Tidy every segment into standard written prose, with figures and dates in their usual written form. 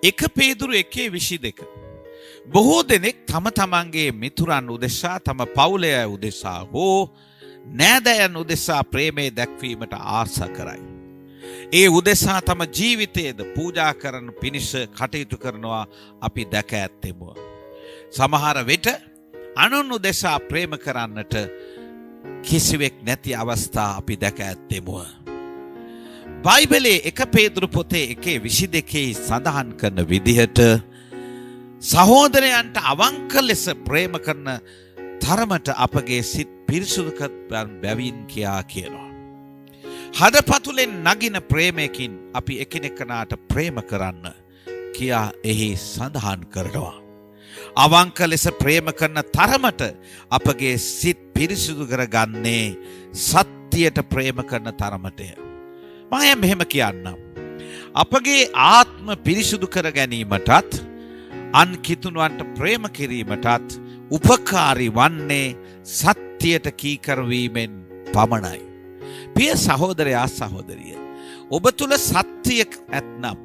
එක පේදුරු 1:22. බොහෝ දෙනෙක් තම තමන්ගේ මිතුරන් උදෙසා තම පවුලය උදෙසා හෝ නෑදෑයන් උදෙසා ප්‍රේමය දැක්වීමට ආසා කරයි. ඒ උදෙසා තම ජීවිතයේද පූජා කරන පිණිස කටයුතු කරනවා අපි දැක ඇත්තෙමු. සමහර විට අනුන් උදෙසා ප්‍රේම කරන්නට කිසිවෙක් නැති අවස්ථා අපි දැක ඇත්තෙමු. බයිබලයේ 1 පේදුරු පොතේ 1:22 සඳහන් කරන විදිහට සහෝදරයන්ට අවංක ලෙස ප්‍රේම කරන තරමට අපගේ සිත් පිරිසුදු කරන බැවින් කියා කියනවා. හදපතුලෙන් නගින ප්‍රේමයකින් අපි එකිනෙකනාට ප්‍රේම කරන්න කියා එහි සඳහන් කරනවා. අවංක ලෙස ප්‍රේම කරන තරමට අපගේ සිත් පිරිසුදු කරගන්නේ සත්‍යයට ප්‍රේම කරන තරමටය. මම මෙහෙම කියන්නම්. අපගේ ආත්ම පිරිසුදු කර ගැනීමටත් අන් කිතුණුවන්ට ප්‍රේම කිරීමටත් උපකාරී වන්නේ සත්‍යයට කීකරවීමෙන් පමණයි. පිය සහෝදරයා සහෝදරිය, ඔබ තුල සත්‍යය ඇතනම්,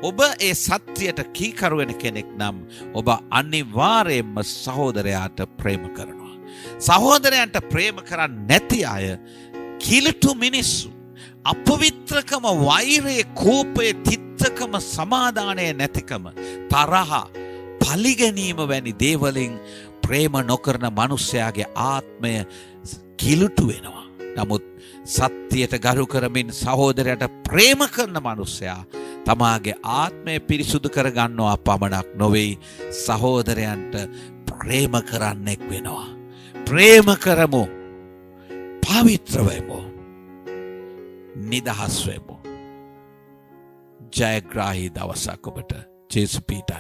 ඔබ ඒ සත්‍යයට කීකරු වෙන කෙනෙක් නම් ඔබ අනිවාර්යයෙන්ම සහෝදරයාට ප්‍රේම කරනවා. සහෝදරයන්ට ප්‍රේම කරන්නේ නැති අය කිලුටු මිනිස්සු. අපවිත්‍රකම, වෛරය, කෝපය, තිත්තකම, සමාදානය නැතිකම, තරහ, පලිගැනීම වැනි දේවලින් ප්‍රේම නොකරන මනුස්සයාගේ ආත්මය කිලුටු වෙනවා. නමුත් සත්‍යයට ගරු කරමින් සහෝදරයට ප්‍රේම කරන මනුස්සයා තමාගේ ආත්මය පිරිසුදු කරගන්නවා පමණක් නොවේ, සහෝදරයන්ට ප්‍රේම කරන්නෙක් වෙනවා. ප්‍රේම කරමු, පවිත්‍ර වෙමු, නිදහස් වෙමු. ජයග්‍රාහී දවසක් ඔබට. ජේසු පීඩයි.